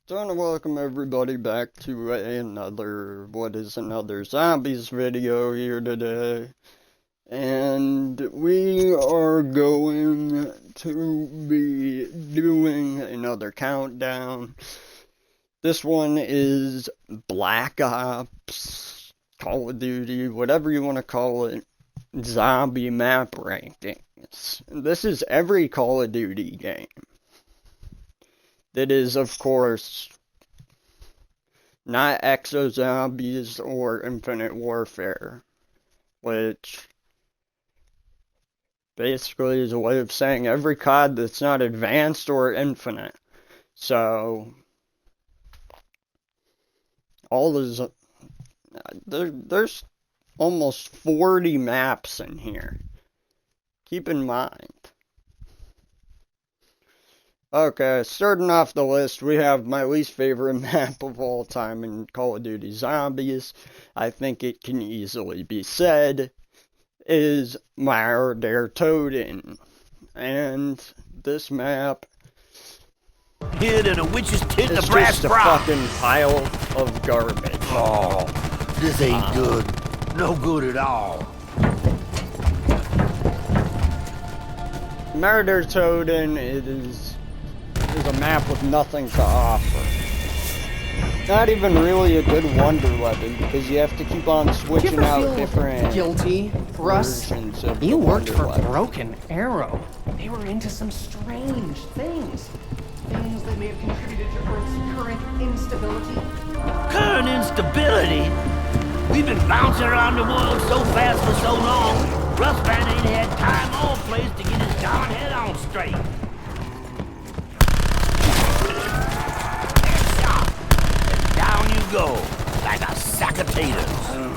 So I want to welcome everybody back to another zombies video here today. And we are going to be doing another countdown. This one is Black Ops, Call of Duty, whatever you want to call it, zombie map rankings. This is every Call of Duty game. That is, of course, not Exo Zombies or Infinite Warfare, which basically is a way of saying every COD that's not advanced or infinite. So, there's almost 40 maps in here. Keep in mind. Okay, starting off the list, we have my least favorite map of all time in Call of Duty Zombies. I think it can easily be said is Vanguard. And this map hid in a witch's tit in a is brass just a bra. fucking pile of garbage. Oh, this ain't good. No good at all. Murder Totem is a map with nothing to offer. Not even really a good wonder weapon because you have to keep on switching out different guilty, Russ? versions of You the worked wonder for weapon. Broken Arrow. They were into some strange things. Things that may have contributed to Earth's current instability. Current instability? We've been bouncing around the world so fast for so long, Russ Van ain't had time or place to get his darn head on straight. And down you go, like a sack of taters.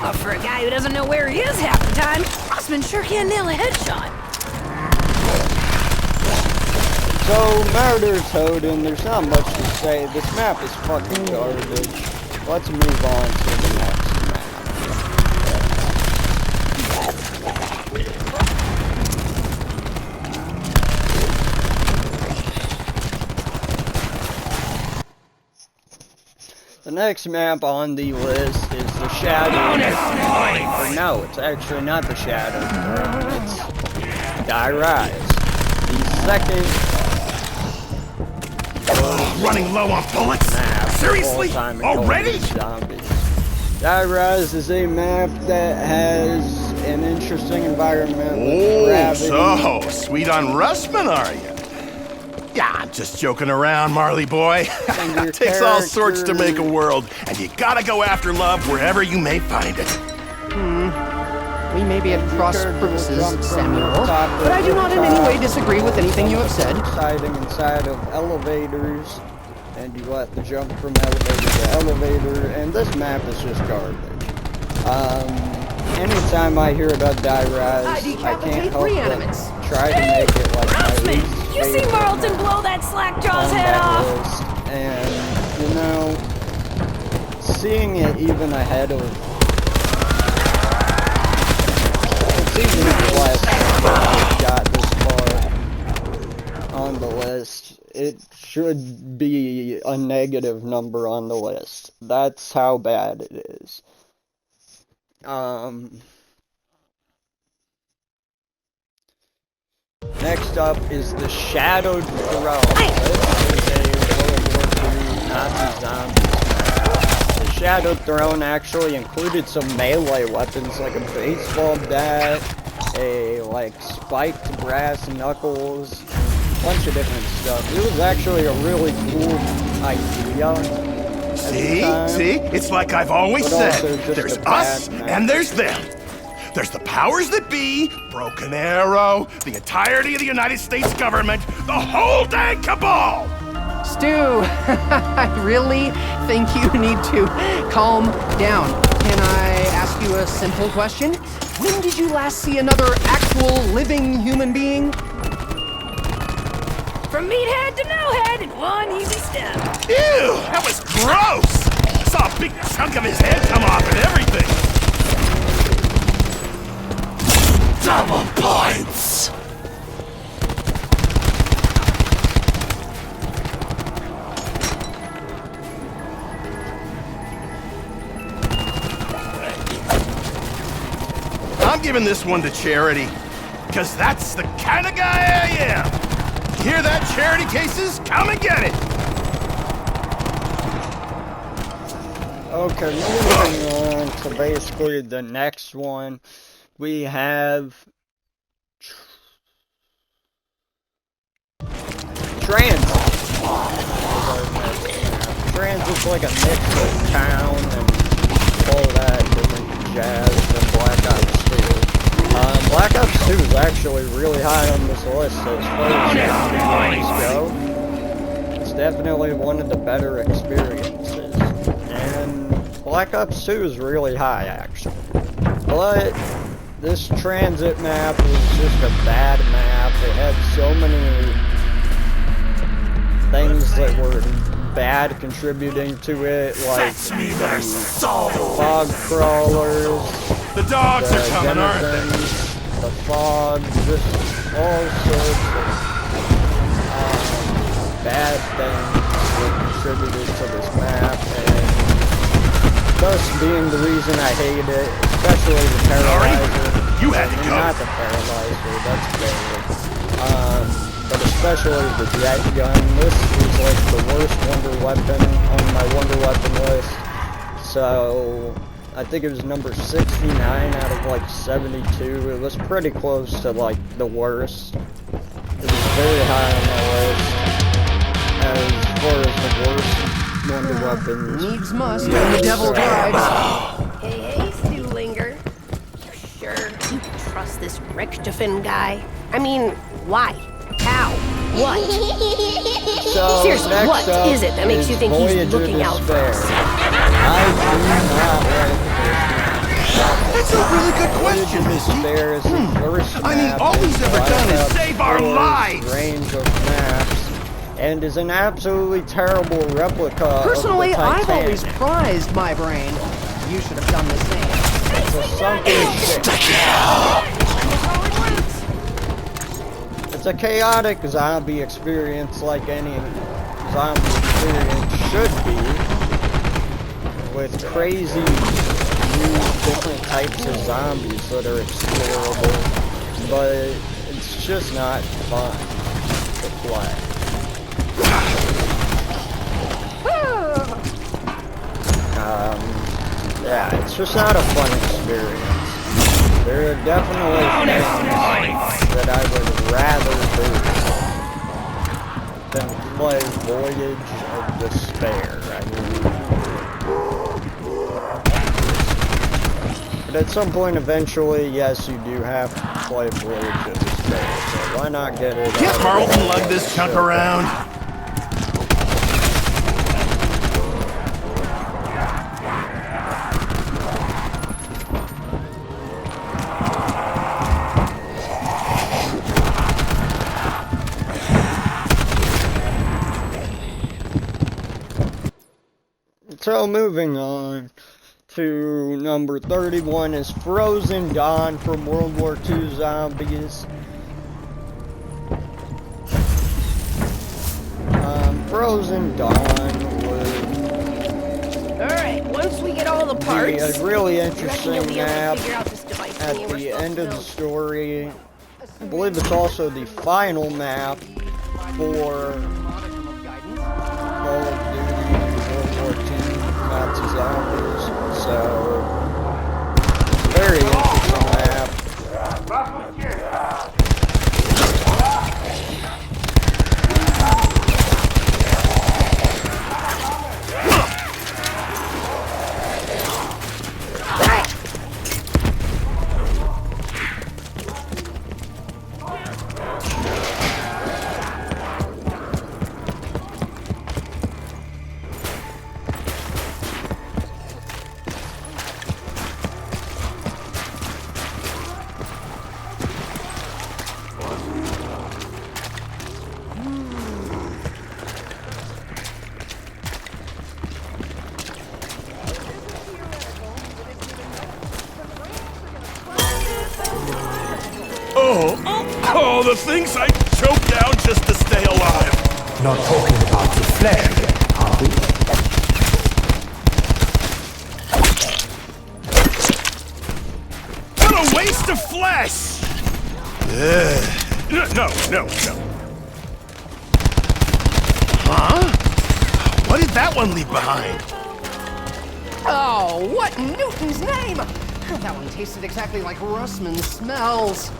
Well, for a guy who doesn't know where he is half the time, Osman sure can nail a headshot. So, Murder Totem, there's not much to say. This map is fucking garbage. Let's move on to the next map. The next map on the list is the Shadow. Or no, it's actually not the Shadow. It's Die Rise. The second Running low on bullets? Seriously? Already? Die Rise is a map that has an interesting environment with gravity. So sweet on Russman, are you? Yeah, I'm just joking around, Marley boy. It takes all sorts to make a world, and you gotta go after love wherever you may find it. We may be at cross purposes, Samuel, but I do not in any way disagree with anything you have said. Siding inside of elevators, and you have to jump from elevator to elevator, and this map is just garbage. Anytime I hear about Die Rise, I can't help but try to make it like my Osman, least you see favorite Marlton map blow that slack-jaw's on head that off? list. And, you know, seeing it even ahead of... It's even less that we got this far on the list. It should be a negative number on the list. That's how bad it is. Next up is the Shadowed Throne. This is a World War II Nazi zombies map. The Shadowed Throne actually included some melee weapons like a baseball bat, a spiked brass knuckles, a bunch of different stuff. It was actually a really cool idea. See? It's like I've always said. There's us and there's them. There's the powers that be, Broken Arrow, the entirety of the United States government, the whole dang cabal! Stu, I really think you need to calm down. Can I ask you a simple question? When did you last see another actual living human being? From meathead to no head in one easy step. Ew, that was gross! I saw a big chunk of his head come off and everything. Double points! giving this one to charity. Because that's the kind of guy I am. Hear that, charity cases? Come and get it! Okay, moving on to basically the next one. We have Transit. Transit's like a mix of town and all that different jazz from Black Ops 2. Black Ops 2 is actually really high on this list as far as games go. It's definitely one of the better experiences. And Black Ops 2 is really high, actually. But this Transit map was just a bad map. It had so many things that were bad contributing to it, like the fog crawlers, the dogs the are coming, aren't they? the fog, just all sorts of bad things that contributed to this map, and thus being the reason I hate it, especially the Paralyzer. You had to go. Not the Paralyzer, that's bad. But especially the jet gun. This is like the worst wonder weapon on my wonder weapon list. So I think it was number 69 out of like 72. It was pretty close to like the worst. It was very high on my list as far as the worst wonder weapons. Needs must when the devil drives. Hey, Stulinger. You sure you can trust this Richthofen guy? I mean, why? How? What? So, Seriously, what is it that makes you think he's looking out for us? I do not like this. That's a really good question, Misty. I mean, all he's ever done is save our lives! Range of maps, and is an absolutely terrible replica Personally, of the I've Titanic. always prized my brain. You should have done the same. It's a sunken ship. It's a chaotic zombie experience like any zombie experience should be, with crazy new different types of zombies that are explorable, but it's just not fun to play. Yeah, it's just not a fun experience. There are definitely things that I would rather do than play Voyage of Despair. I mean, but at some point, eventually, yes, you do have to play Voyage of Despair. So why not get it? Can't Marlton lug this chunk around? So moving on to number 31 is Frozen Dawn from World War II Zombies. Frozen Dawn was Alright, once we get all the parts, a really I reckon interesting you'll be able to map figure out this device at thingy we're the supposed end to of the build. story. I believe it's also the final map for Call of Duty World War II Nazi Zombies. So, very interesting map. Oh, the things I choke down just to stay alive. Not talking about the flesh again, are we? What a waste of flesh! Ugh. No. Huh? What did that one leave behind? Oh, what in Newton's name? That one tasted exactly like Russman smells.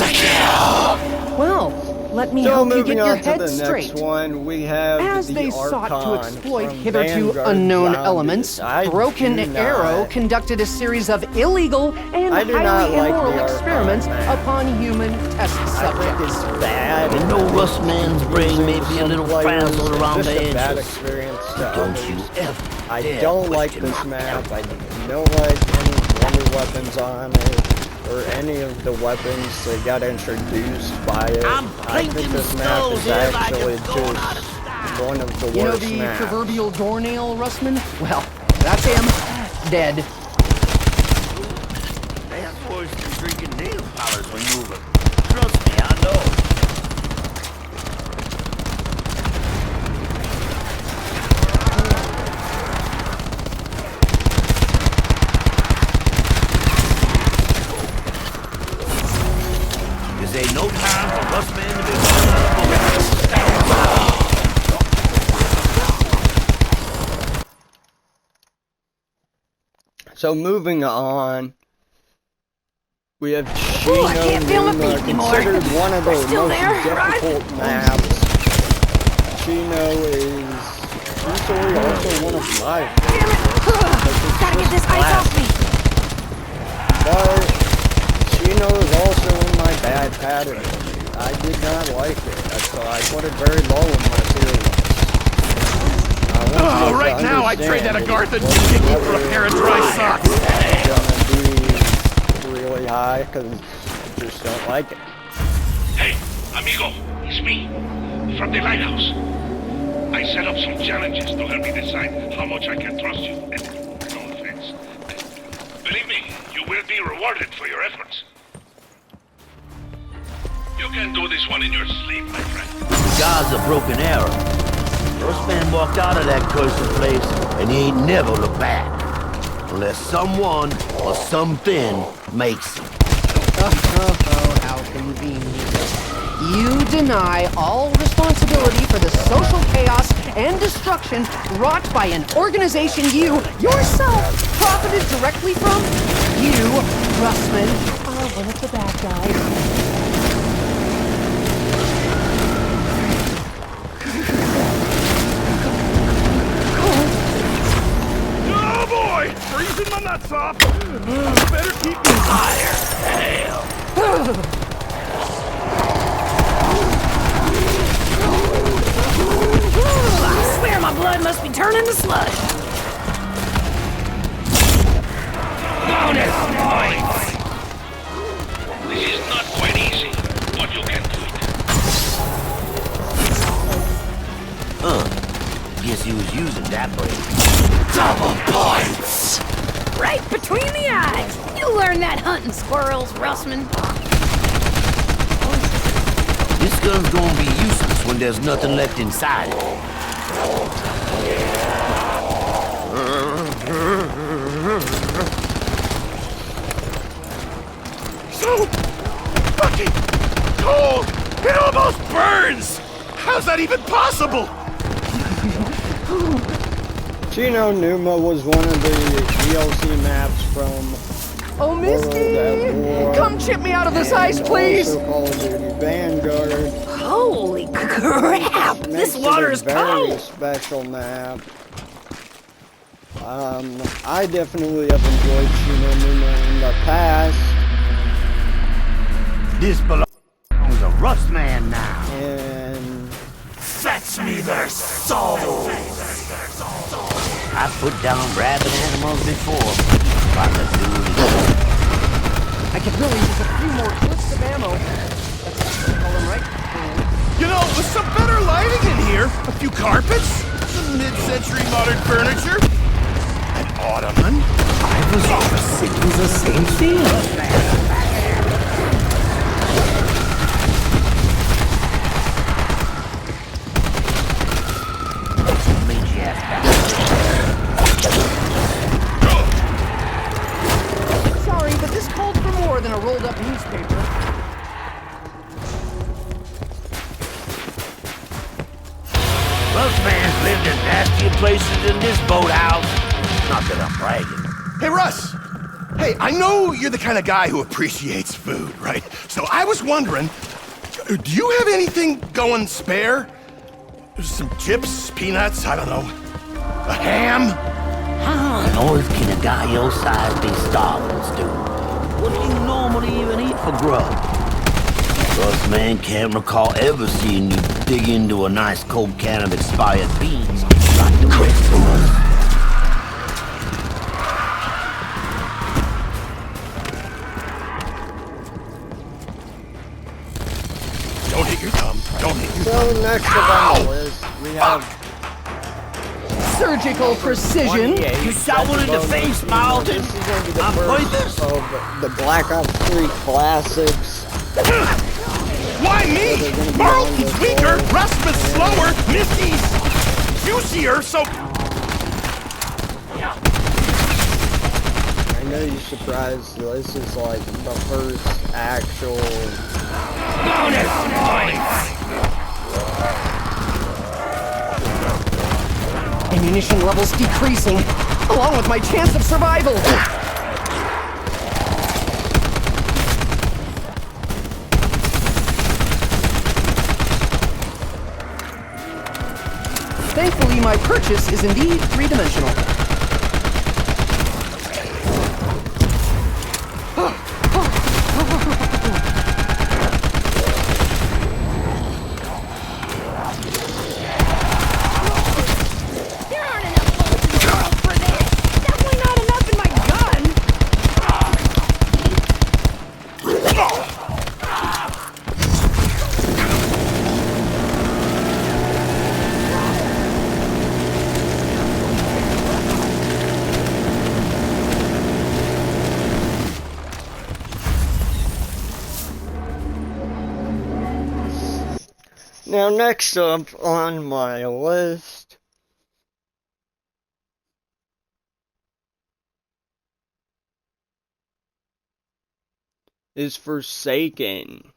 Insta-kill! Well, let me So help you moving get your on to head the straight. next one, we have As the they sought to Archon exploit from hitherto Vanguard unknown Zombies. elements, I Broken do not- Arrow conducted a series of illegal and I do not highly like immoral the Archon, experiments man. upon human test I think subjects. it's bad. You know Rustman's brain may be a little frazzled around It's the just a bad edges. experience to Don't others. you ever I dare don't like question this my map. I don't like any wonder weapons on it, or any of the weapons that got introduced by it. I'm I think clinking this map skulls is here like actually it's going out of just style. one of the You know worst the maps. proverbial doornail, Russman? Well, that's him. Dead. That's worse than drinking nail polish when moving. Trust me, I know. This ain't no time for Rustman to be So moving on, we have Ooh, I can't feel my Chino feet anymore. considered one of the We're still most there, right? difficult maps. Chino is usually also one of my Damn it! Gotta get this ice off me. but Chino is also in my bad pattern. I did not like it, so I put it very low in my tier list. Oh, right now I'd trade that Agartha doohickey for a pair of dry socks. Gonna be really high because I just don't like it. Hey, amigo, it's me, from the lighthouse. I set up some challenges to help me decide how much I can trust you. And no offense. Believe me, you will be rewarded for your efforts. You can do this one in your sleep, my friend. God's a broken arrow. Rustman walked out of that cursed place, and he ain't never looked back. Unless someone or something makes him. Oh, how convenient. You deny all responsibility for the social chaos and destruction wrought by an organization you, yourself, profited directly from? You, Russman, are one of the bad guys. Oh boy! Freezing my nuts off! Better keep me higher! I swear my blood must be turning to slush. Bonus points! This is not quite easy, but you can do it. Guess he was using that brain. Double points! Right between the eyes. You learned that hunting squirrels, Russman. This gun's gonna be useless when there's nothing left inside it. So fucking cold! It almost burns! How's that even possible? Chino Numa was one of the DLC maps from Oh, Misty! World at War, Come chip me out of this ice, and please! also Call of Duty Vanguard. Holy crap! This Makes it water a is very cold. special map. I definitely have enjoyed Chino Numa in the past, This belongs to Rustman now. and Fetch me their souls! I put down rabid animals before. If I could do it again. I could really use a few more clips of ammo. That's what you call them, right? You know, with some better lighting in here, a few carpets, some mid-century modern furniture, an ottoman. I was always thinking the same thing. Mangy ass bastard. than this boathouse. Not that I'm bragging. Hey, Russ! Hey, I know you're the kind of guy who appreciates food, right? So I was wondering, do you have anything going spare? Some chips, peanuts, I don't know. A ham? How on earth can a guy your size be starving, Stu? What do you normally even eat for grub? Russ, man, can't recall ever seeing you dig into a nice cold can of expired beans like the rest of us. Don't hit your thumb. Don't hit your thumb. So next up on the list, we have Surgical precision. 28. You shot one in the face, Marlton. This is going to be the On first purpose? of the Black Ops 3 classics. Why me? Marlton's weaker, Rasmus slower, Misty's juicier, so... I know you're surprised, this is like the first actual... Bonus points! Ammunition levels decreasing, along with my chance of survival. Thankfully, my purchase is indeed three-dimensional. There aren't enough bullets in the world for this. Definitely not enough in my gun. Now next up on my list is Forsaken.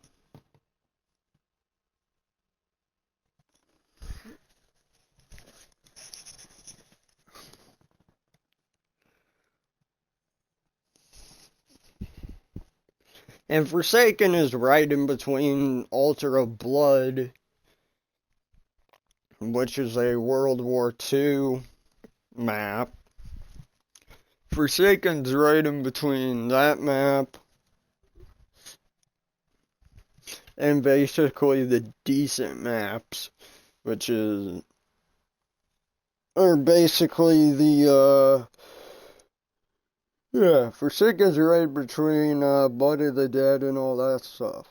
And Forsaken is right in between Altar of Blood, which is a World War II map. Forsaken's right in between that map and basically the decent maps, which is, or basically the, yeah, Forsaken's right between Blood of the Dead and all that stuff.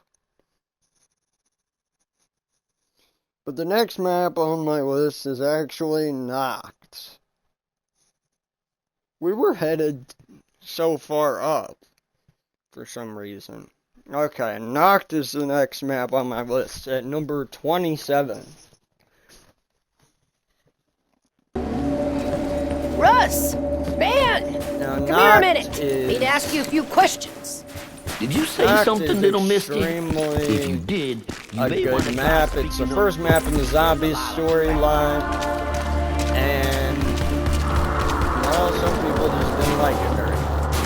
But the next map on my list is actually Noct. We were headed so far up for some reason. Okay, Noct is the next map on my list at number 27. Russ! Man! Now, Come here a Noct minute. is- Need to ask you a few questions. Did you say Noct something, is little mister? extremely If you did, you a may want good to map. It's the first map in the zombies storyline, and well, some people just didn't like it very much.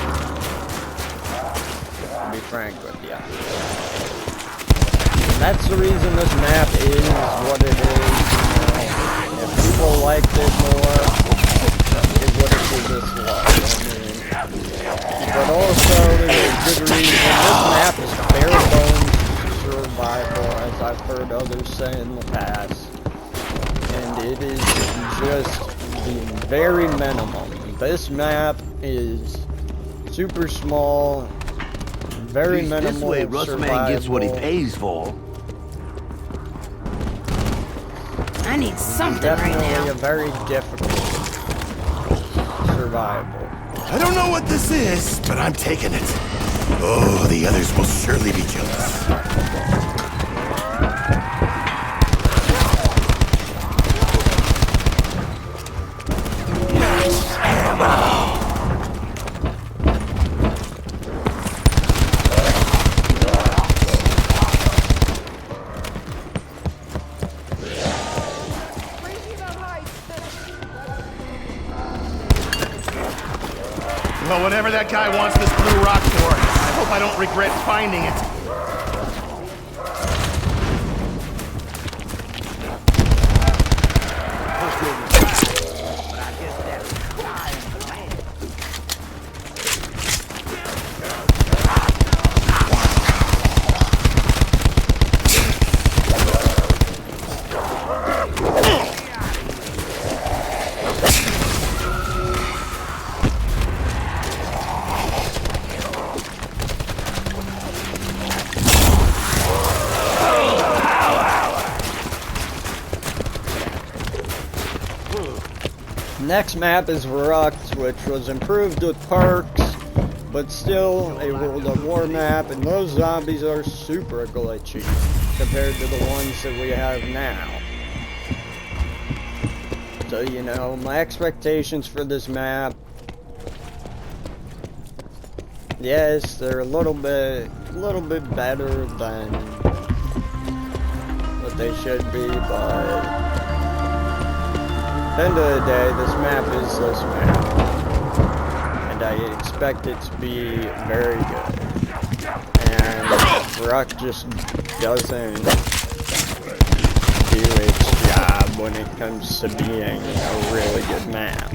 To be frank with you, that's the reason this map is what it is. If people liked it more, it wouldn't be this low. But also, there's a good reason. This map is bare bones survival, as I've heard others say in the past. And it is just the very minimum. This map is super small, very minimal This way, Russ man gets what he survival. pays for. I need something right Definitely now. a very difficult survival. I don't know what this is, but I'm taking it. Oh, the others will surely be jealous. Nice ammo. Well, whatever that guy wants this blue rock for, I hope I don't regret finding it. Next map is Verrückt, which was improved with perks, but still a World of War map, and those zombies are super glitchy compared to the ones that we have now. So, you know, my expectations for this map, yes, they're a little bit better than what they should be, but at the end of the day, this map is this map, and I expect it to be very good. And Verrückt just doesn't do its job when it comes to being a really good map.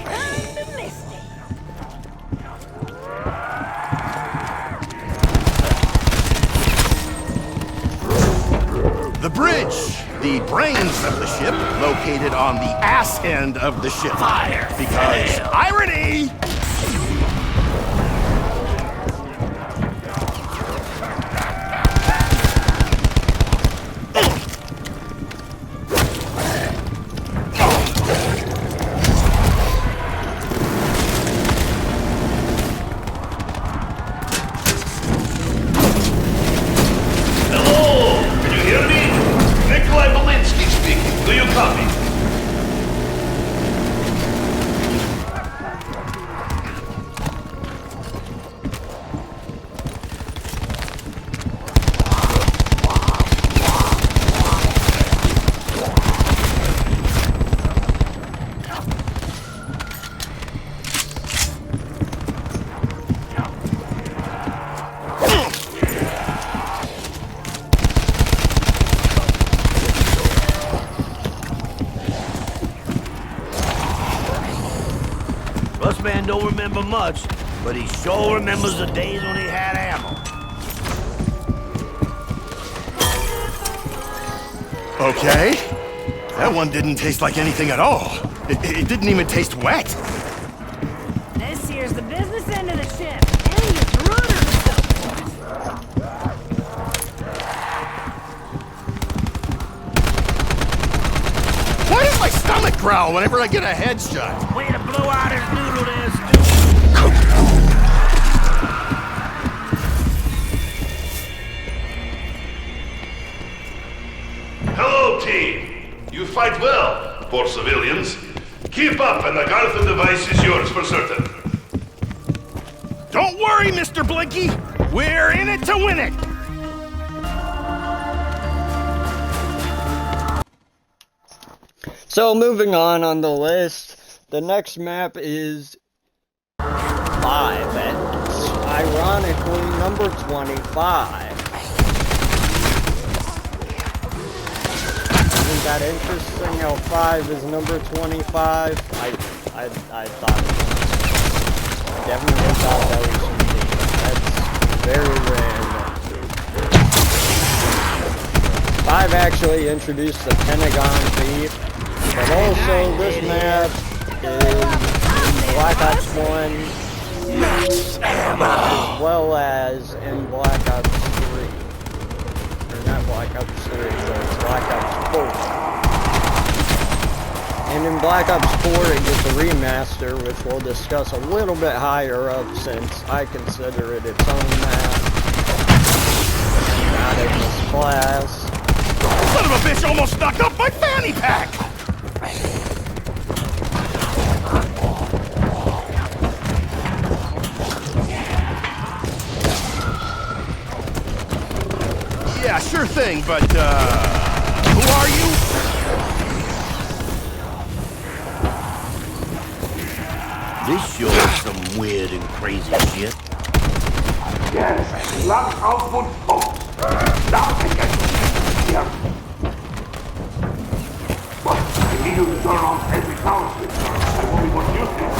The bridge, the brains of the ship, located on the ass end of the ship. Fire! Because irony! Man don't remember much, but he sure remembers the days when he had ammo. Okay. That one didn't taste like anything at all. It didn't even taste wet. This here's the business end of the ship, and its rudder support. Why does my stomach growl whenever I get a headshot? Way to blow out his noodle there, Stu. Hello, team. You fight well, poor civilians. Keep up, and the Gartha device is yours for certain. Don't worry, Mr. Blinky. We're in it to win it. So moving on the list, the next map is 5, and it's ironically number 25. Isn't that interesting how 5 is number 25? I thought, definitely thought that was unique. That's very random. 5 actually introduced the Pentagon Thief. But also, this map is in Black Ops 1, as well as in Black Ops 3. Or not Black Ops 3, but it's Black Ops 4. And in Black Ops 4, it gets a remaster, which we'll discuss a little bit higher up, since I consider it its own map. Not in this class. Son of a bitch almost knocked off my fanny pack! Yeah, sure thing, but, who are you? This sure is some weird and crazy shit. Yes, large output of large again. Here. But I need you to turn on every power switch. I won't be what you think.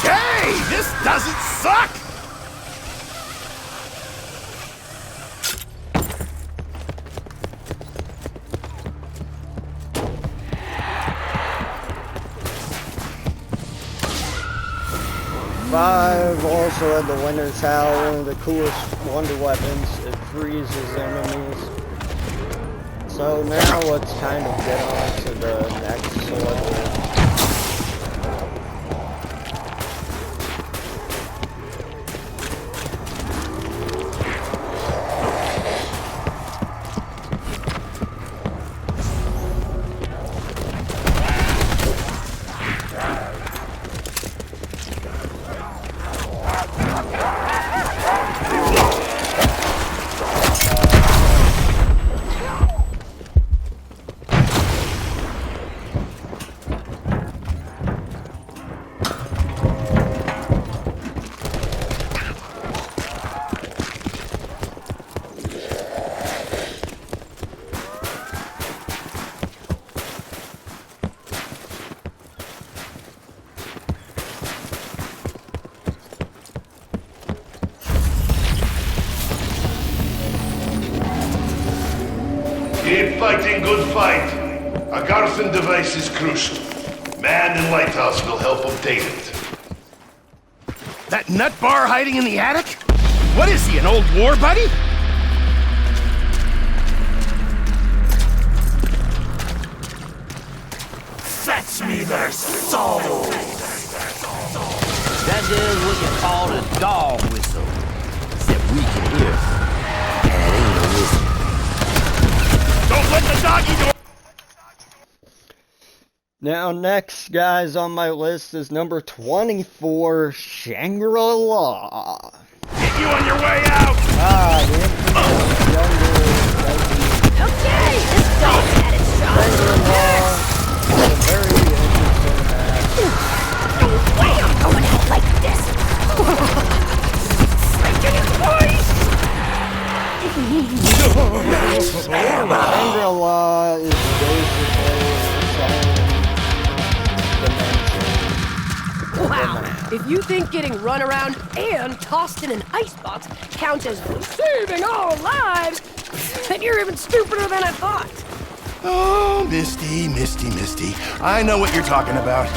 Okay, this doesn't suck! Five also had the Winter's Howl, one of the coolest wonder weapons. It freezes enemies. So now let's kind of get on to the next level. Keep fighting, good fight. A Garthen device is crucial. Man in Lighthouse will help update it. That nut bar hiding in the attic? What is he, an old war buddy? Fetch me their souls! That there's what you call a dog whistle. Except we can hear it. And it ain't a whistle. Don't let the doggy do. Now, next, guys, on my list is number 24, Shangri-La. Get you on your way out! The younger, Okay, this dog had its Shangri-La shot. is a very interesting match. No way I'm going out like this. Freaking Vanguard is basically its own dimension. Wow, if you think getting run around and tossed in an icebox counts as saving all lives, then you're even stupider than I thought. Oh, Misty, Misty, Misty. I know what you're talking about.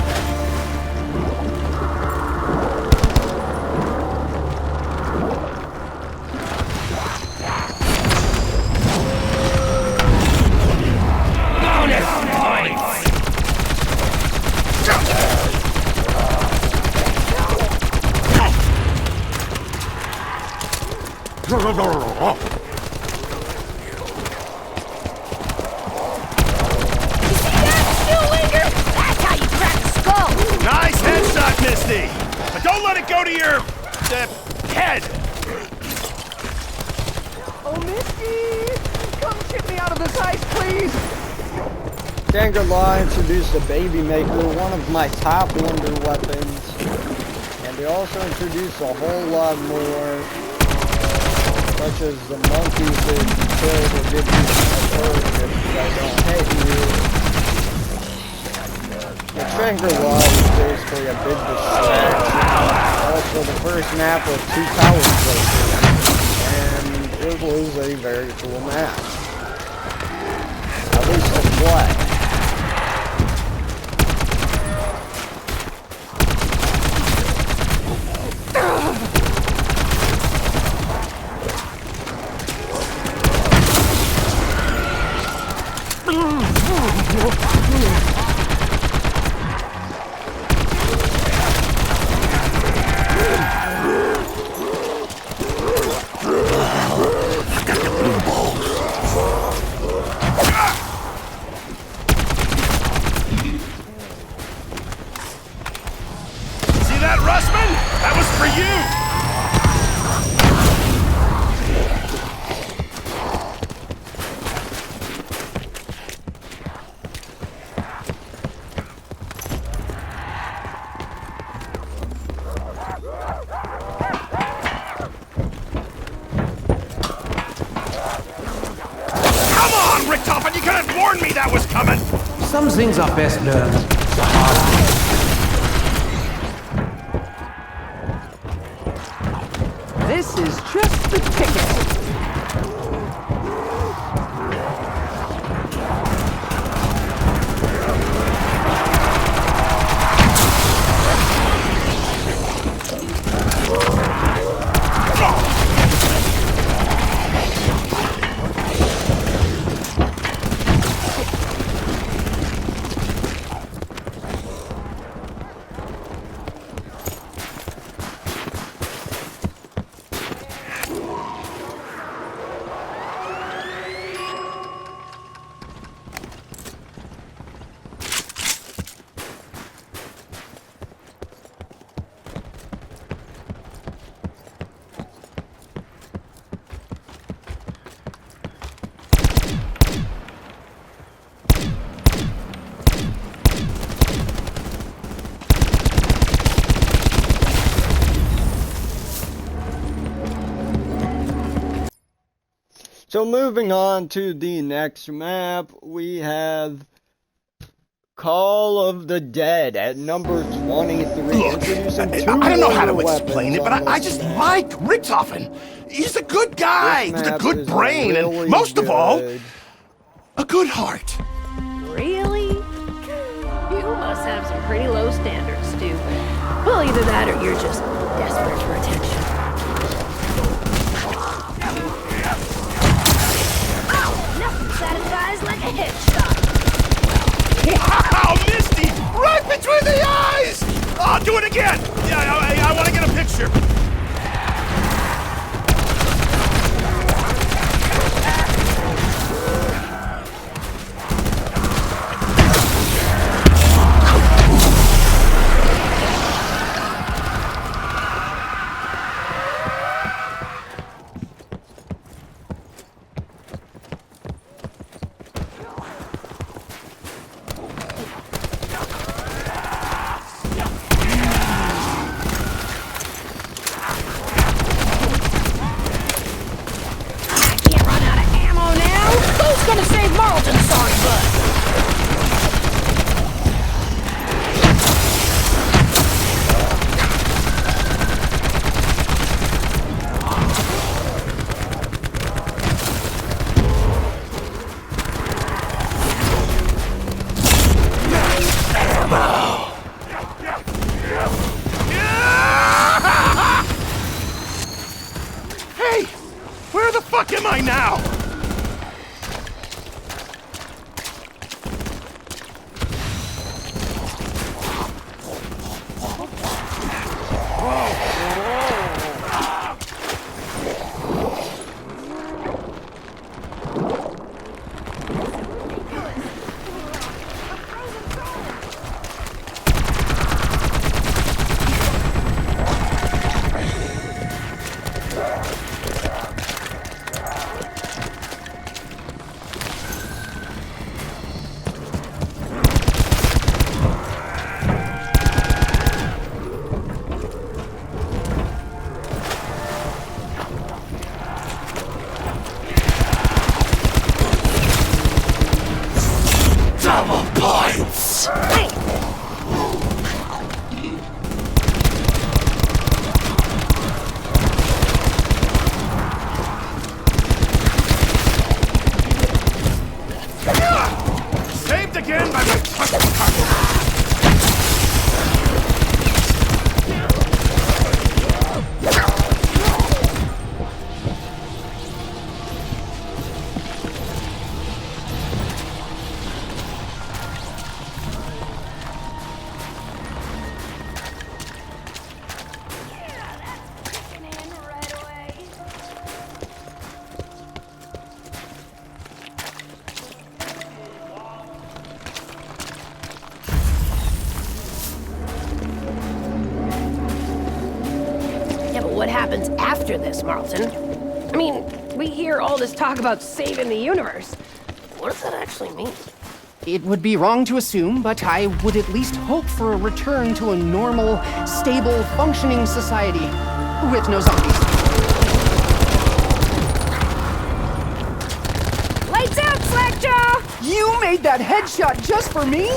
Nice headshot, Misty! But don't let it go to your... head! Oh, Misty! Come get me out of this ice, please! Vanguard introduced the Baby Maker, one of my top wonder weapons. And they also introduced a whole lot more, such as the monkeys that kill to give you a bird if they don't hit you. The Vanguard is basically a big distraction. Also, the first map with 2 power places, and it was a very cool map. At least to play. had warned me that was coming! Some things are best learned the hard way. This is just the ticket. So moving on to the next map, we have Call of the Dead at number 23. Look, I don't know how to explain it, but I just like Richtofen. He's a good guy with a good brain, and most of all, a good heart. Really? You must have some pretty low standards, Stu. Well, either that or you're just desperate for attention. Nothing satisfies like a headshot. Wow, Misty! Right between the eyes! Oh, do it again! Yeah, I want to get a picture. Gonna save Marlton, sorry, bud. Hey! Where the fuck am I now? Double points! Saved again by my trusted partner. What happens after this, Marlton? I mean, we hear all this talk about saving the universe. What does that actually mean? It would be wrong to assume, but I would at least hope for a return to a normal, stable, functioning society with no zombies. Lights out, Slackjaw! You made that headshot just for me?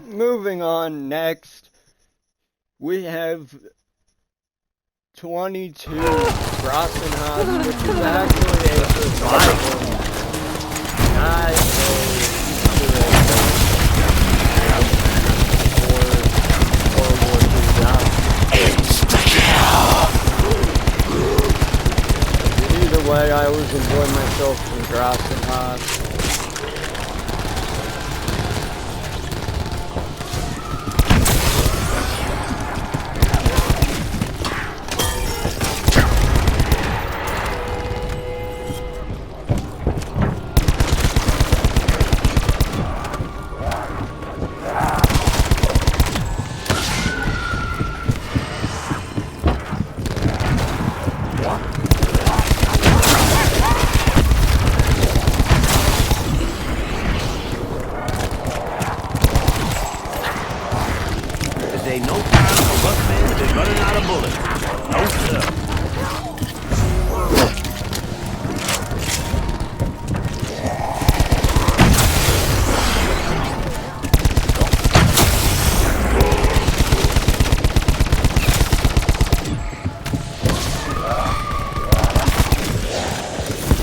Moving on, next, we have 22 Grossenhaus, which is actually a survival, not a Easter egg for World War II zombies. Either way, I always enjoy myself some Grossenhaus. Ain't no time for Buckman to be running out of bullets. No, sir.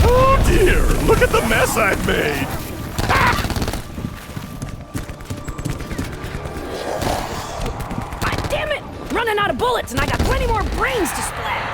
Oh dear, look at the mess I've made. Running out of bullets, and I got plenty more brains to splat.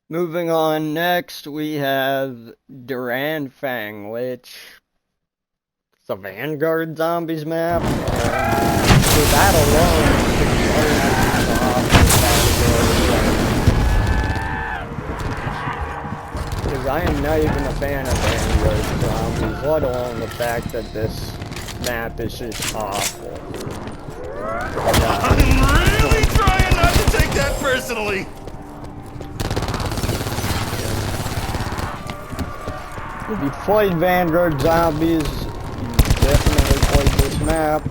Moving on, next we have Duran Fang, which is a Vanguard zombies map. For that alone, because I am not even a fan of Vanguard zombies, let alone the fact that this map is just awful. I'm really trying not to take that personally. If you played Vanguard Zombies, you definitely played this map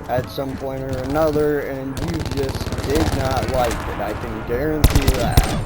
at some point or another, and you just did not like it. I can guarantee that.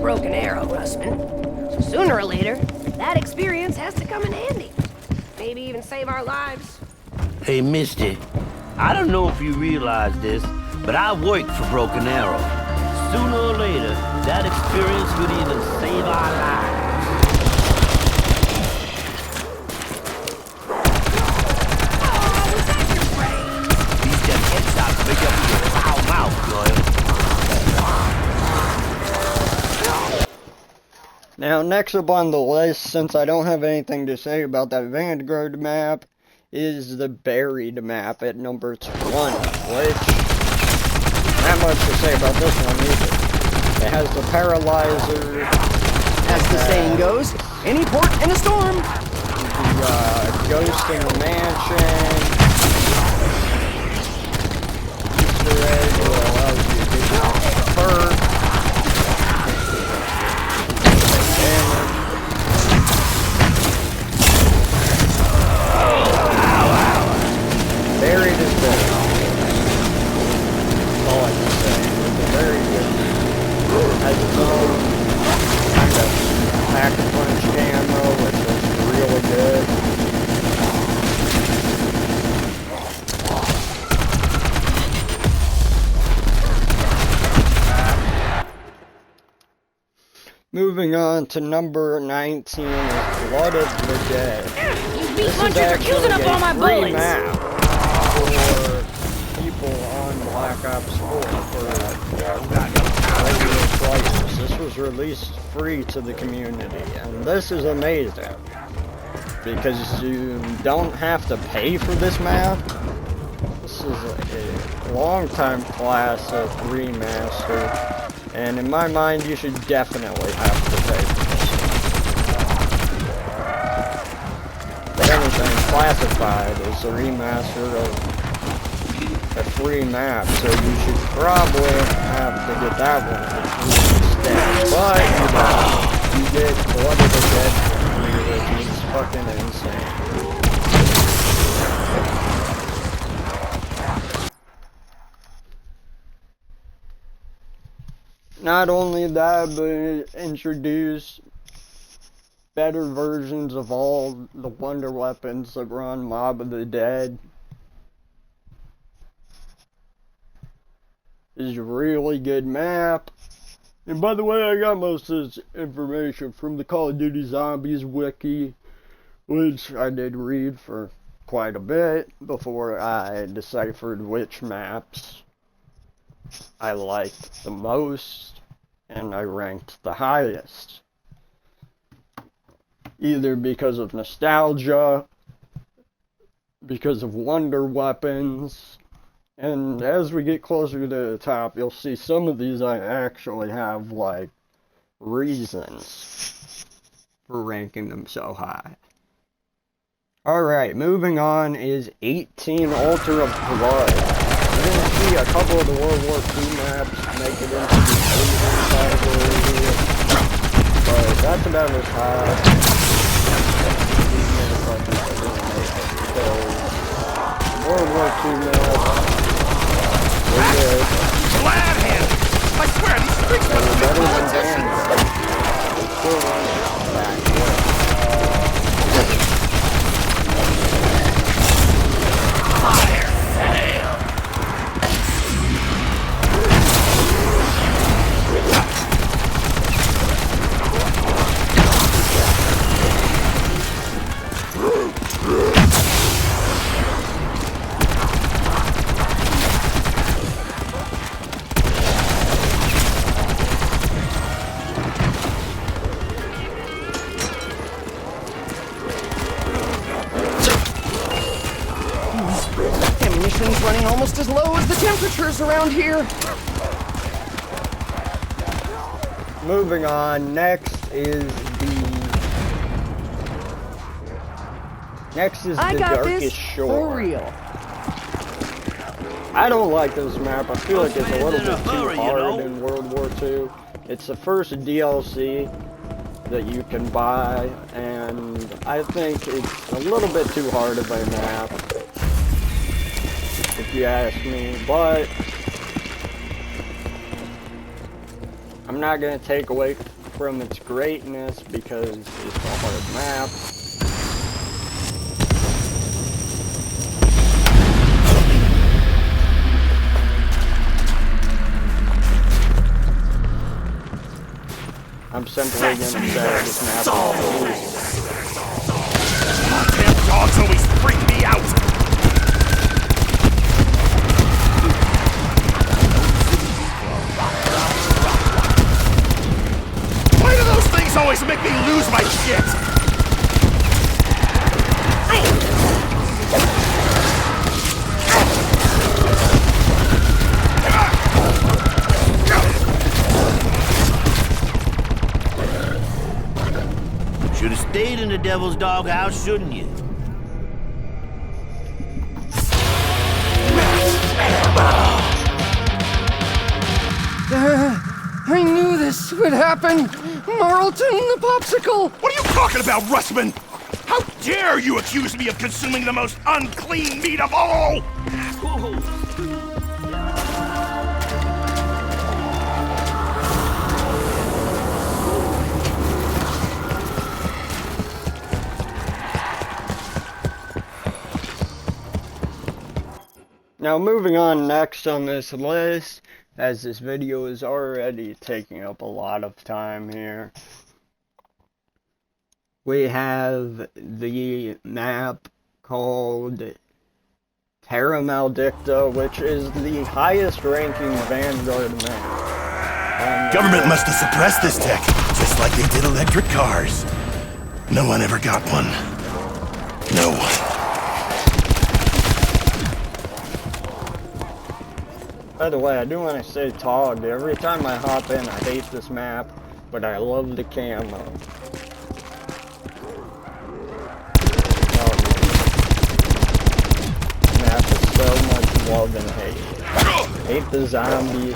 Broken Arrow, husband. So sooner or later, that experience has to come in handy. Maybe even save our lives. Hey, Misty, I don't know if you realize this, but I worked for Broken Arrow. Sooner or later, that experience could even save our lives. Oh, was that your brain? These them headshots make up your foul mouth, Doyle. Now, next up on the list, since I don't have anything to say about that Vanguard map, is the Buried map at number 20, which, not much to say about this one either. It has the Paralyzer. As the saying goes, any port in a storm. The Ghost in the Mansion. Easter egg that allows you to get hurt. moving on to number 19 is Blood of the Dead. You beat This is munchers are actually using up all my a free bullets. map for people on Black Ops 4 for regular players. This was released free to the community, and this is amazing because you don't have to pay for this map. This is a long-time classic remaster, and in my mind, you should definitely have to pay for this. If anything, Classified is a remaster of a free map, so you should probably have to get that one for free instead. But you get Blood of the Dead for free, which is fucking insane. Not only that, but it introduced better versions of all the wonder weapons that were on Mob of the Dead. It's a really good map. And by the way, I got most of this information from the Call of Duty Zombies wiki, which I did read for quite a bit before I deciphered which maps I liked the most and I ranked the highest. Either because of nostalgia, because of wonder weapons, and as we get closer to the top, you'll see some of these I actually have, like, reasons for ranking them so high. Alright, moving on is 18 Altar of Blood. You're going to see a couple of the World War II maps make it into the Asian category here, but that's about as high. So, World War II maps, we're good. Glad hand! I swear, these streets must be Better than politicians! Vanguard. We're still running back there. Ammunition's running almost as low as the temperatures around here. Moving on, next is I the got Darkest this Shore. for real. I don't like this map. I feel like it's a little in a bit too hurry, you hard know? in World War II. It's the first DLC that you can buy, and I think it's a little bit too hard of a map, if you ask me, but I'm not going to take away from its greatness because it's a hard map. I'm simply going to say this map is Damn dogs always freak me out! Why do those things always make me lose my shit? Should have stayed in the devil's doghouse, shouldn't you? I knew this would happen. Marlton the Popsicle. What are you talking about, Russman? How dare you accuse me of consuming the most unclean meat of all? Now moving on next on this list, as this video is already taking up a lot of time here, we have the map called Terra Maldicta, which is the highest ranking Vanguard map. Government must have suppressed this tech, just like they did electric cars. No one ever got one. No one. By the way, I do want to say Tog. Every time I hop in, I hate this map, but I love the camo. Oh, this map is so much love and hate. Hate the zombies.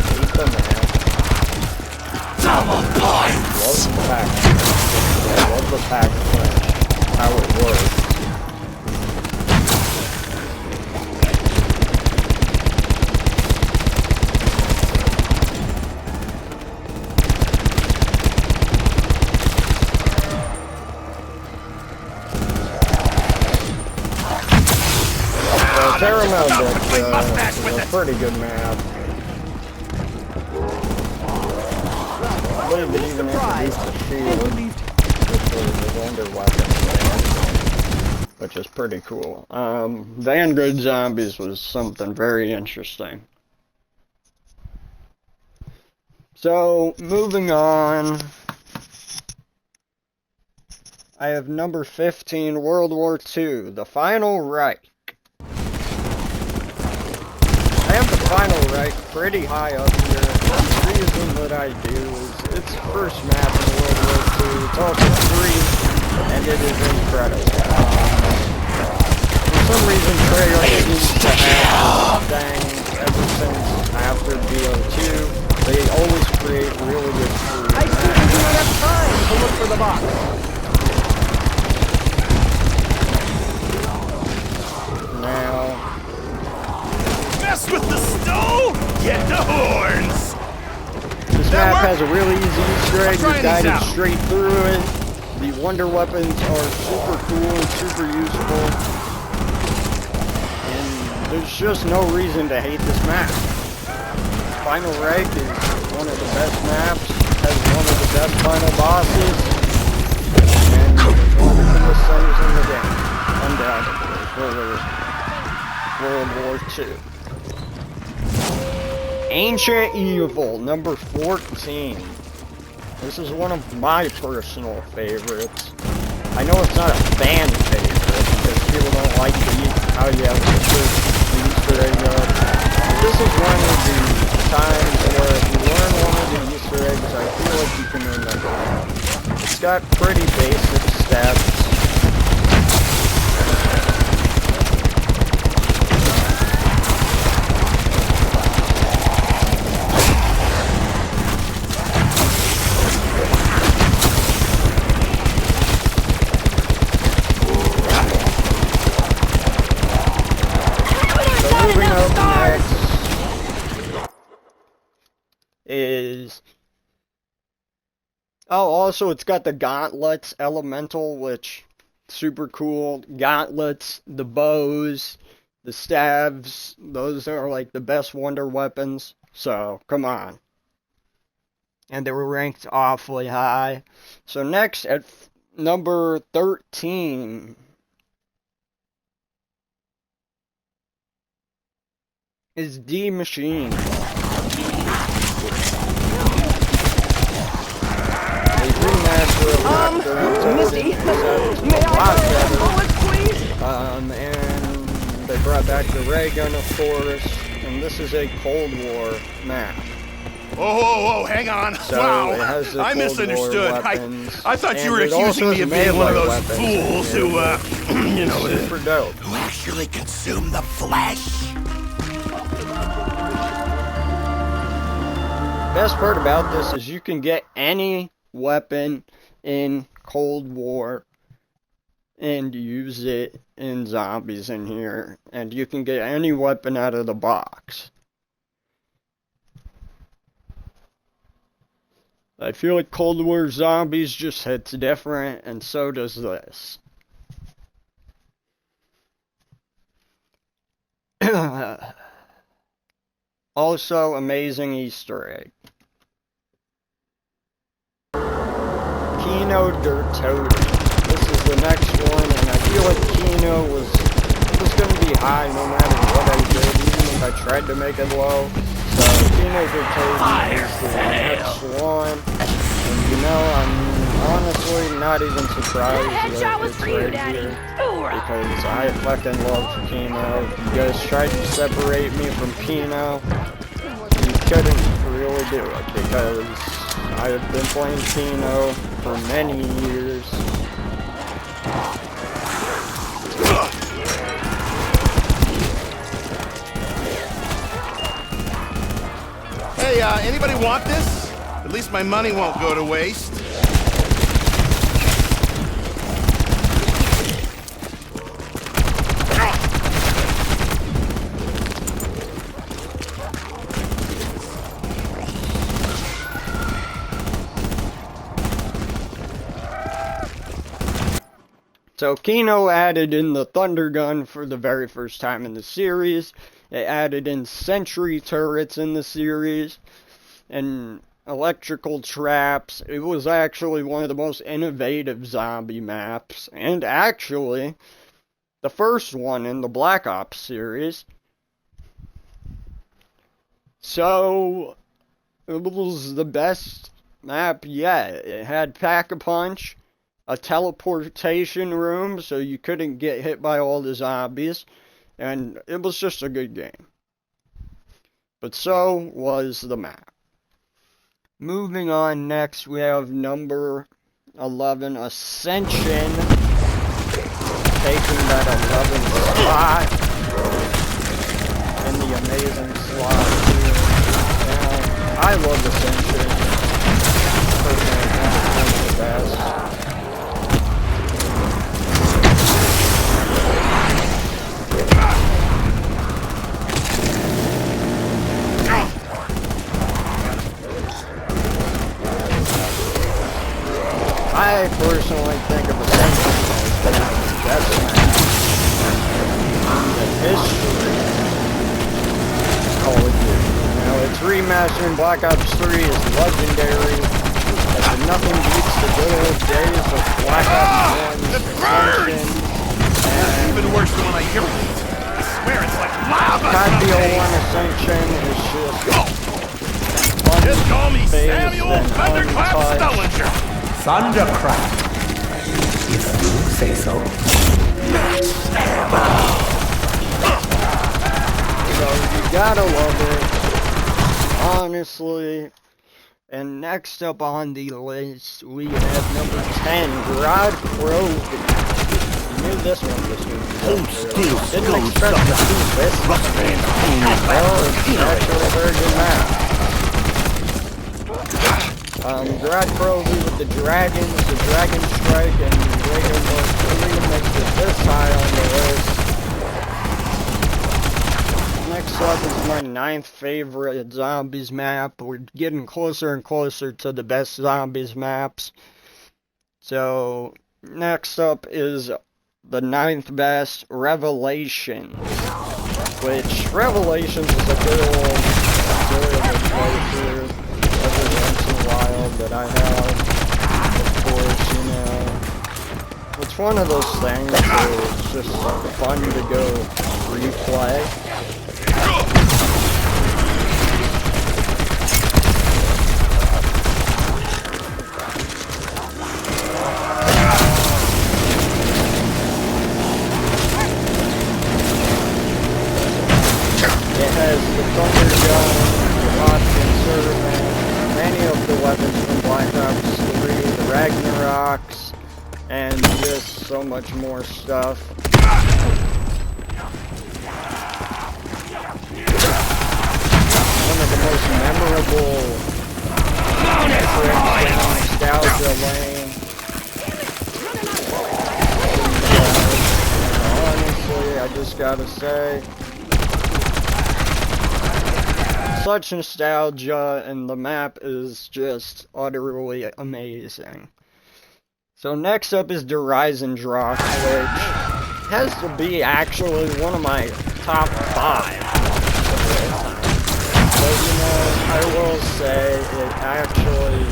Hate the map. Double points! Love the pack. Love the pack punch. How it works. Terra Maldicta is a pretty good map. I believe it even introduced the shield, which was the wonder weapon, which is pretty cool. Vanguard Zombies was something very interesting. So, moving on, I have number 15, World War II, The Final Reich. I have The Final Reich pretty high up here. The reason that I do is it's the first map in World War II. It's also free, and it is incredible. For some reason, Treyarch seems to have this thing ever since after BO2. They always create really good food. I simply do not have time to look for the box. Now, Mess with the stove? Get the horns! this map has a really easy Easter egg. You're guided straight through it. The wonder weapons are super cool and super useful. And there's just no reason to hate this map. Final Reich is one of the best maps, has one of the best final bosses, and it's one of the coolest things in the game, undoubtedly, for World War II. Ancient Evil, number 14. This is one of my personal favorites. I know it's not a fan favorite, because people don't like how you have the Easter egg up. This is one of the times where if you learn one of the Easter eggs, I feel like you can remember it. It's got pretty basic steps. Also, it's got the gauntlets elemental, which super cool. Gauntlets, the bows, the staves, those are like the best wonder weapons. So, come on. And they were ranked awfully high. So next, at number 13, is D Machine. Misty, may I borrow bullets, please? And they brought back the ray gun, of course, and this is a Cold War map. Oh, hang on. So wow, it has the I Cold misunderstood. War weapons, I thought you were and it also accusing me of has being one of melee those weapons fools who, you know, super dope. who actually consume the flesh. Best part about this is you can get any weapon in Cold War and use it in zombies in here, and you can get any weapon out of the box. I feel like Cold War Zombies just hits different, and so does this. Also, amazing Easter egg. Kino Der Toten. This is the next one, and I feel like Kino was going to be high no matter what I did, even if I tried to make it low. So Kino Der Toten is the next one. And you know, I'm honestly not even surprised that it's right here. Because I fucking love Kino. You guys tried to separate me from Kino. You couldn't really do it because I have been playing Kino for many years. Hey, anybody want this? At least my money won't go to waste. So Kino added in the Thunder Gun for the very first time in the series. It added in sentry turrets in the series and electrical traps. It was actually one of the most innovative zombie maps, and actually the first one in the Black Ops series. So it was the best map yet. It had Pack-a-Punch, a teleportation room so you couldn't get hit by all the zombies, and it was just a good game. But so was the map. Moving on, next we have number 11, Ascension, taking that 11th spot in the amazing slot here. Now, I love Ascension. Personally, I think it's one of the best. I personally think of Ascension as the best map in the history of Call of Duty. Now, its remaster in Black Ops 3 is legendary, as nothing beats the good old days of Black Ops 1's Ascension. And even worse than when I hear it. I swear it's like lava. Copy 01 Ascension is Just call me unfazed Samuel and Thunderclap untouched. Stullinger. Thundercrack. If you say so. So you gotta love it, honestly. And next up on the list, we have number 10, Grad Grove. You knew this one was going to be Hold still, Didn't expect to see this. Well, it's actually a very good map. Grad Grove with the dragons, the Dragon Strike, and Radio Mode 3 makes it this high on the list. Next up is my 9th favorite Zombies map. We're getting closer and closer to the best Zombies maps. So, next up is the 9th best, Revelations. Which, Revelations is a good old enjoyable playthrough every once in a while that I have. Of course, you know, it's one of those things where it's just fun to go replay. It has the Thunder Gun, the Watson Servant, many of the weapons from Black Ops 3, the Ragnaroks, and just so much more stuff. One of the most memorable nostalgia lane. And honestly, I just gotta say, such nostalgia, and the map is just utterly amazing. So next up is Dreisendracht, which has to be actually one of my top 5. But you know, I will say it actually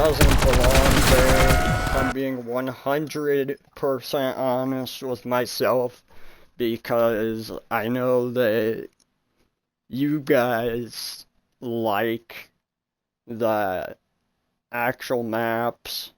doesn't belong there. If I'm being 100% honest with myself, because I know that you guys like the actual maps.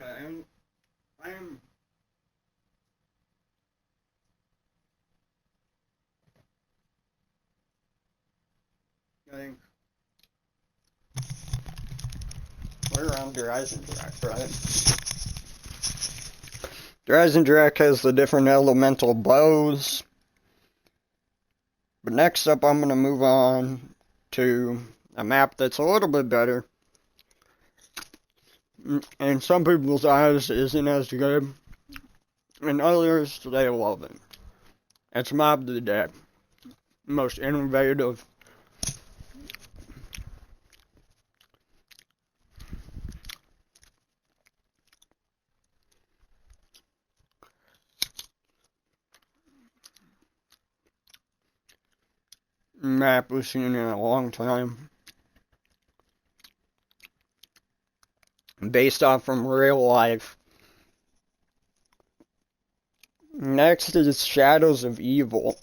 Okay, I'm I think we're on Horizon Direct, right? Horizon Direct has the different elemental bows. But next up, I'm going to move on to a map that's a little bit better. In some people's eyes, isn't as good. In others, they love it. It's Mob of the Dead. Most innovative. Map we've seen in a long time. Based off from real life. Next is Shadows of Evil.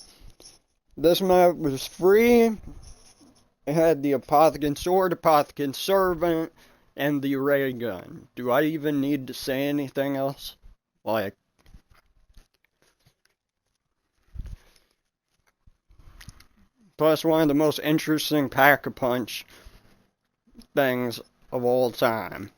This map was free. It had the Apothecant Sword, Apothecant Servant, and the Ray Gun. Do I even need to say anything else? Like, plus one of the most interesting pack-a-punch things of all time.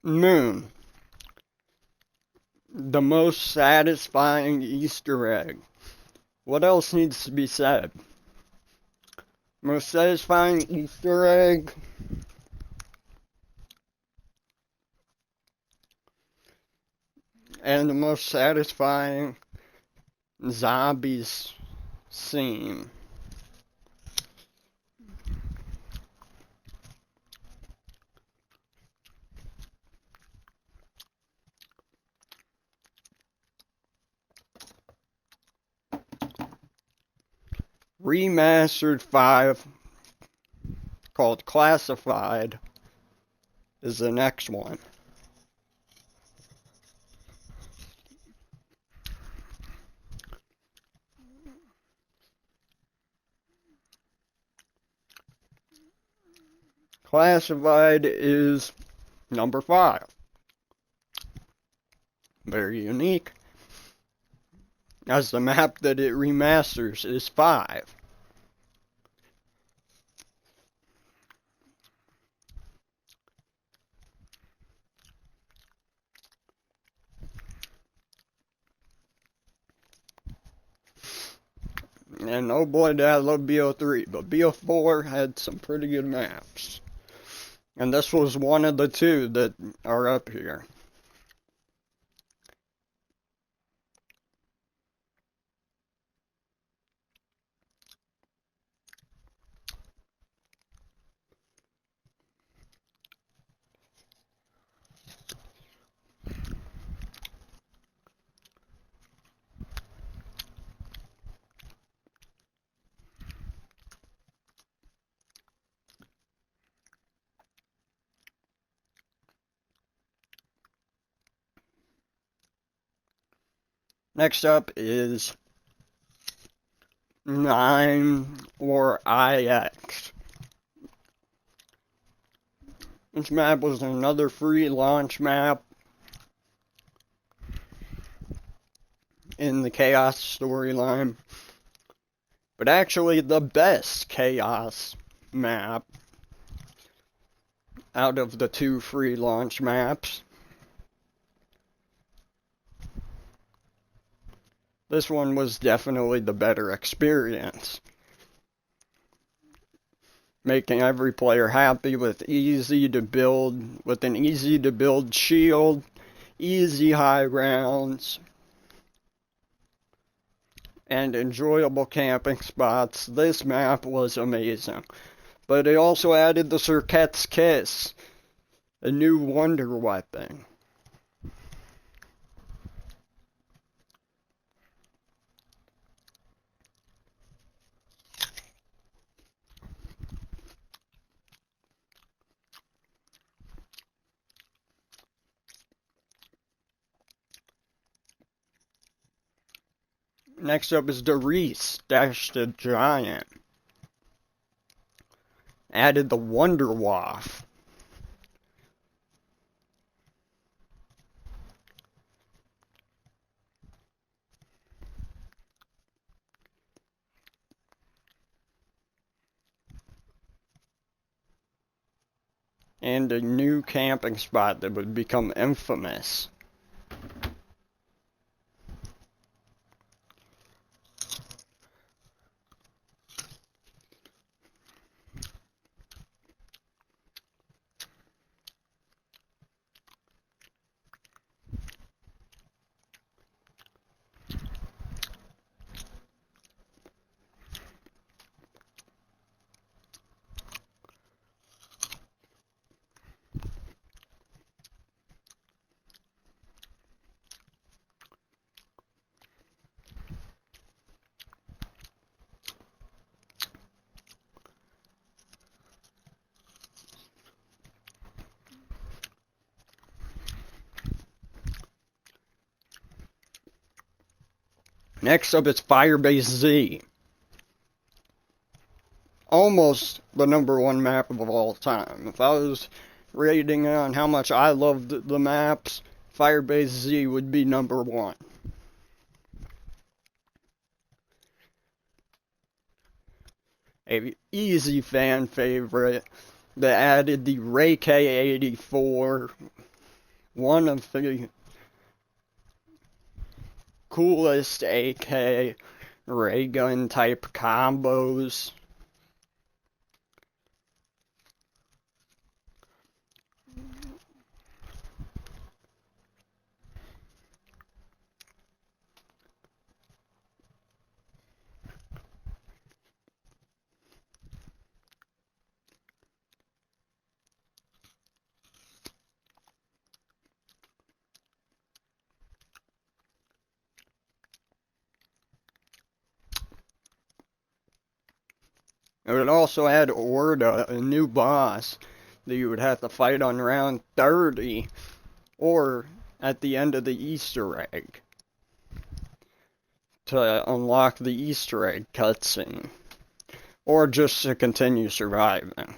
Moon. The most satisfying Easter egg. What else needs to be said? Most satisfying Easter egg. And the most satisfying zombies scene. Remastered 5, called Classified, is the next one. Classified is number 5. Very unique, as the map that it remasters is 5. And oh boy, did I love BO3, but BO4 had some pretty good maps. And this was one of the 2 that are up here. Next up is 9 or IX. This map was another free launch map in the Chaos storyline, but actually the best Chaos map out of the 2 free launch maps. This one was definitely the better experience, making every player happy with an easy to build shield, easy high grounds, and enjoyable camping spots. This map was amazing. But it also added the Cirquet's Kiss, a new wonder weapon. Next up is the Reese Dash the Giant. Added the Wonder WAW. And a new camping spot that would become infamous. Next up is Firebase Z. Almost the #1 map of all time. If I was rating on how much I loved the maps, Firebase Z would be #1. A easy fan favorite that added the Ray K84, one of the coolest AK ray gun type combos. It would also add Orda, a new boss that you would have to fight on round 30 or at the end of the Easter egg to unlock the Easter egg cutscene, or just to continue surviving.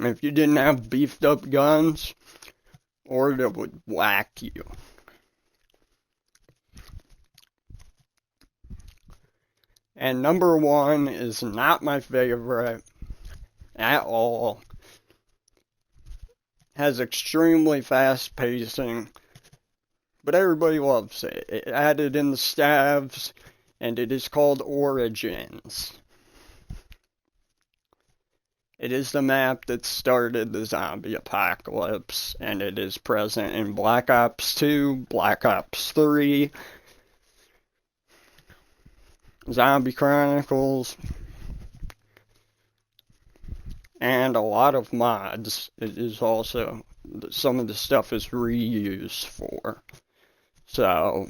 If you didn't have beefed up guns, Orda would whack you. And #1 is not my favorite at all. Has extremely fast pacing, but everybody loves it. It added in the stabs, and it is called Origins. It is the map that started the zombie apocalypse, and it is present in Black Ops 2, Black Ops 3, Zombie Chronicles, and a lot of mods. It is also, some of the stuff is reused for. So,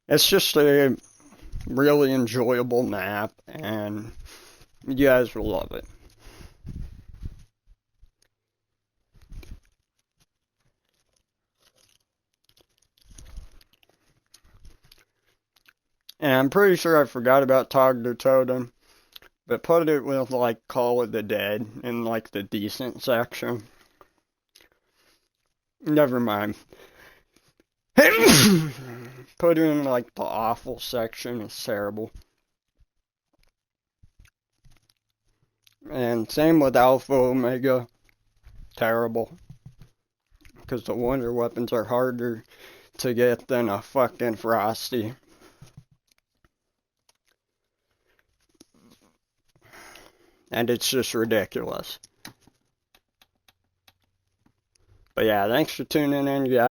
it's just a really enjoyable map, and you guys will love it. And I'm pretty sure I forgot about Tog the Totem, but put it with, like, Call of the Dead in, like, the decent section. Never mind. Put it in, like, the awful section. It's terrible. And same with Alpha Omega. Terrible. Because the wonder weapons are harder to get than a fucking Frosty. And it's just ridiculous. But yeah, thanks for tuning in, guys.